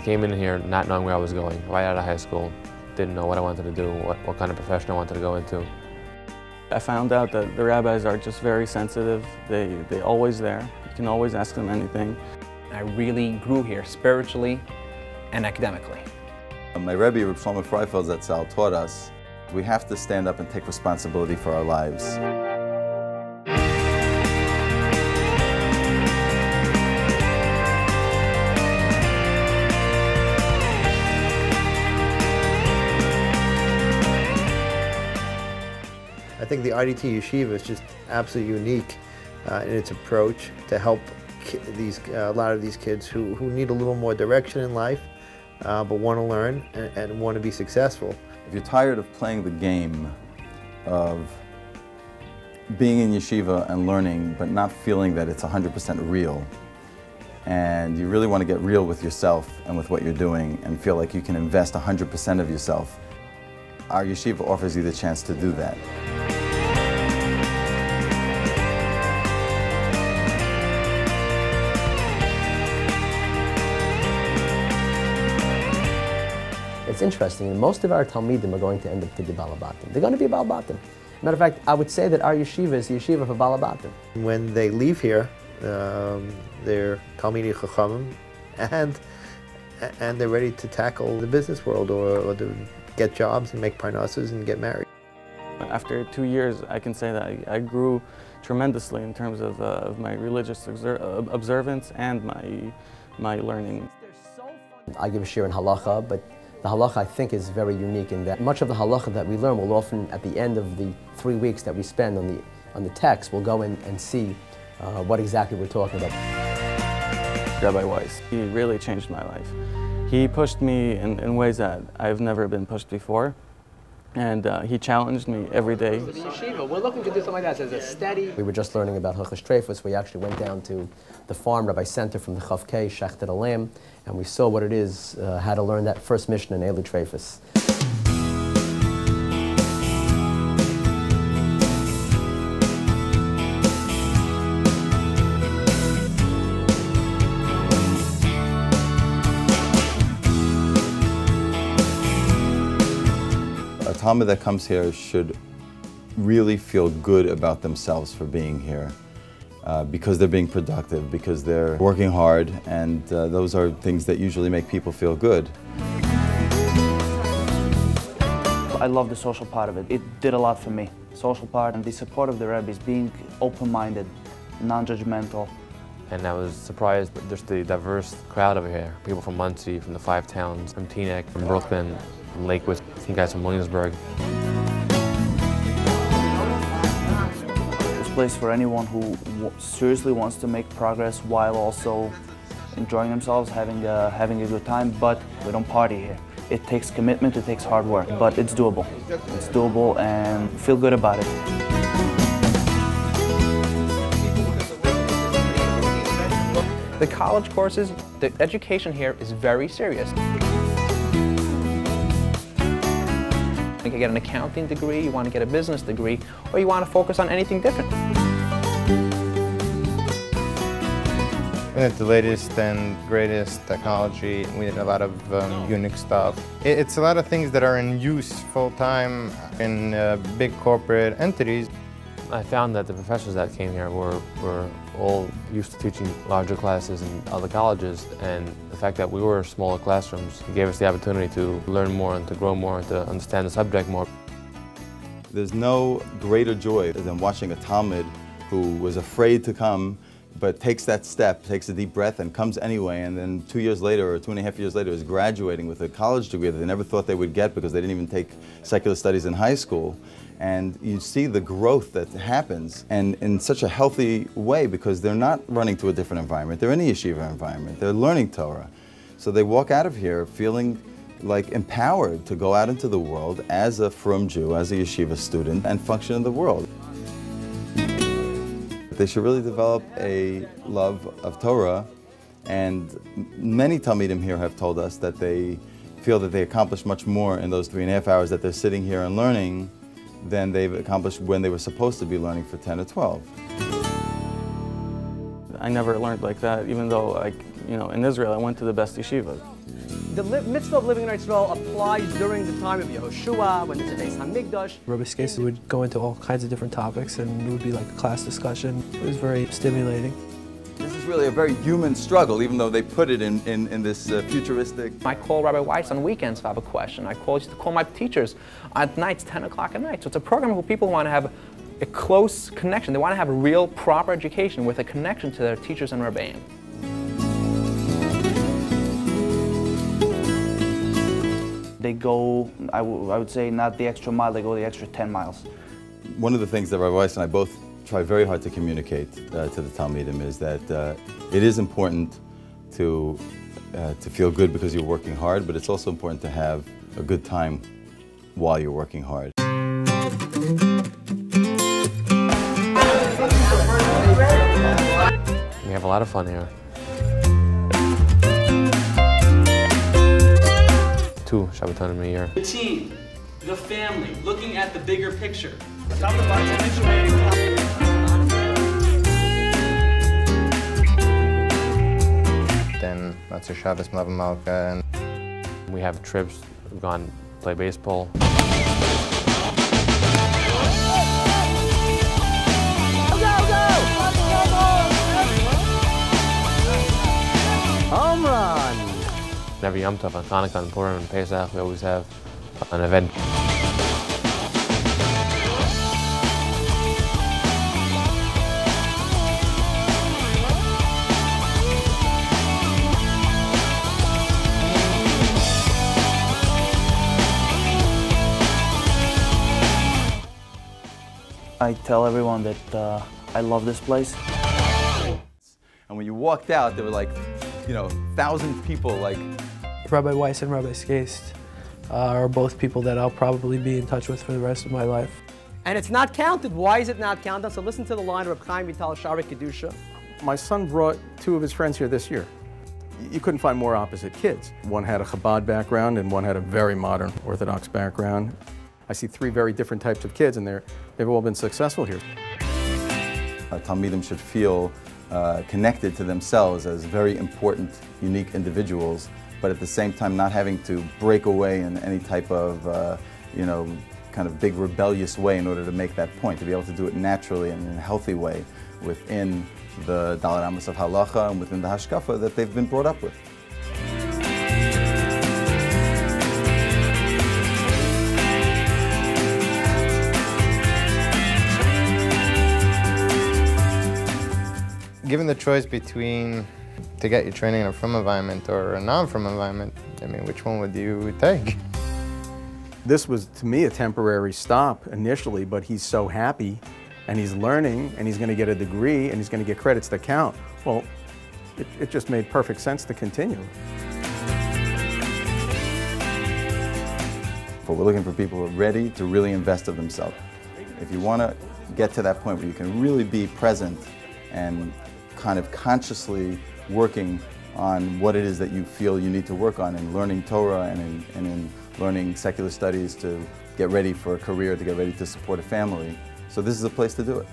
came in here not knowing where I was going, right out of high school. Didn't know what I wanted to do, what kind of profession I wanted to go into. I found out that the rabbis are just very sensitive. They're always there. You can always ask them anything. I really grew here spiritually and academically. My Rebbe, Reb Shlomo Freifeld Zatzal, taught us we have to stand up and take responsibility for our lives. I think the IDT Yeshiva is just absolutely unique in its approach to help a lot of these kids who need a little more direction in life, but want to learn and want to be successful. If you're tired of playing the game of being in yeshiva and learning, but not feeling that it's 100% real, and you really want to get real with yourself and with what you're doing and feel like you can invest 100% of yourself, our yeshiva offers you the chance to do that. It's interesting, most of our Talmidim are going to end up to be Balabatim. They're going to be Balabatim. Matter of fact, I would say that our yeshiva is the yeshiva for Balabatim. When they leave here, they're Talmidei Chachamim, and they're ready to tackle the business world or to get jobs and make parnassus and get married. After 2 years, I can say that I grew tremendously in terms of my religious observance and my learning. I give a shir in halacha, but the halacha, I think, is very unique in that much of the halacha that we learn will often, at the end of the 3 weeks that we spend on the text, we'll go in and see what exactly we're talking about. Rabbi Weiss, he really changed my life. He pushed me in ways that I've never been pushed before, and he challenged me every day. The yeshiva, we're looking to do something like that as a steady... We were just learning about Hilchos Treifos. We actually went down to the farm rabbi center from the Chav Kei, Shechted Alam, and we saw what it is, how to learn that first mission in Eli Treifos. A Talmud that comes here should really feel good about themselves for being here. Because they're being productive, because they're working hard, and those are things that usually make people feel good. I love the social part of it. It did a lot for me. Social part and the support of the rabbis, being open-minded, non-judgmental. And I was surprised at just the diverse crowd over here. People from Muncie, from the 5 towns, from Teaneck, from Brooklyn, from Lakewood, some guys from Williamsburg. Place for anyone who seriously wants to make progress while also enjoying themselves, having a good time, but we don't party here. It takes commitment, it takes hard work, but it's doable. It's doable and feel good about it. The college courses, the education here is very serious. You can get an accounting degree, you want to get a business degree, or you want to focus on anything different. We had the latest and greatest technology. We did a lot of unique stuff. It's a lot of things that are in use full-time in big corporate entities. I found that the professors that came here were all used to teaching larger classes in other colleges, and the fact that we were smaller classrooms gave us the opportunity to learn more and to grow more and to understand the subject more. There's no greater joy than watching a Talmud who was afraid to come, but takes that step, takes a deep breath and comes anyway, and then 2 years later or 2.5 years later is graduating with a college degree that they never thought they would get because they didn't even take secular studies in high school. And you see the growth that happens, and in such a healthy way, because they're not running to a different environment, they're in a yeshiva environment, they're learning Torah. So they walk out of here feeling like empowered to go out into the world as a frum Jew, as a yeshiva student, and function in the world. They should really develop a love of Torah, and many Talmidim here have told us that they feel that they accomplish much more in those 3.5 hours that they're sitting here and learning than they've accomplished when they were supposed to be learning for 10 or 12. I never learned like that, even though, like, you know, in Israel I went to the best yeshiva. The mitzvah of living in Eretz Yisrael applies during the time of Yehoshua, when there's a Beis Hamikdash. Rabbi Skase would go into all kinds of different topics, and it would be like a class discussion. It was very stimulating. This is really a very human struggle, even though they put it in this futuristic. I call Rabbi Weiss on weekends if I have a question. I used to call my teachers at nights, 10 o'clock at night. So it's a program where people want to have a close connection. They want to have a real, proper education with a connection to their teachers and Rebbeim. They go, I would say, not the extra mile, they go the extra 10 miles. One of the things that Rabbi Weiss and I both try very hard to communicate to the Talmidim is that it is important to feel good because you're working hard, but it's also important to have a good time while you're working hard. We have a lot of fun here. 2 Shabbatonim a year. The team, the family, looking at the bigger picture. Then Matzah Shabbos, Mlava Malka, and We have trips, we've gone play baseball. Home run! Every Yom Tov, on Hanukkah, and Purim, and Pesach, we always have an event. I tell everyone that I love this place. And when you walked out, there were like, you know, 1,000 people like. Rabbi Weiss and Rabbi Skase are both people that I'll probably be in touch with for the rest of my life. And it's not counted. Why is it not counted? So listen to the line of Reb Chaim Vital Shari Kedusha. My son brought 2 of his friends here this year. You couldn't find more opposite kids. One had a Chabad background and one had a very modern Orthodox background. I see 3 very different types of kids, and they've all been successful here. Talmidim should feel connected to themselves as very important, unique individuals, but at the same time not having to break away in any type of, you know, kind of big rebellious way in order to make that point, to be able to do it naturally and in a healthy way within the Dalet Amos of Halacha and within the Hashkafa that they've been brought up with. given the choice between to get your training in a frum environment or a non-frum environment, I mean, which one would you take? This was, to me, a temporary stop initially, but he's so happy, and he's learning, and he's going to get a degree, and he's going to get credits that count. Well, it just made perfect sense to continue. But we're looking for people who are ready to really invest in themselves. If you want to get to that point where you can really be present and kind of consciously working on what it is that you feel you need to work on in learning Torah and in learning secular studies to get ready for a career, to get ready to support a family. So this is a place to do it.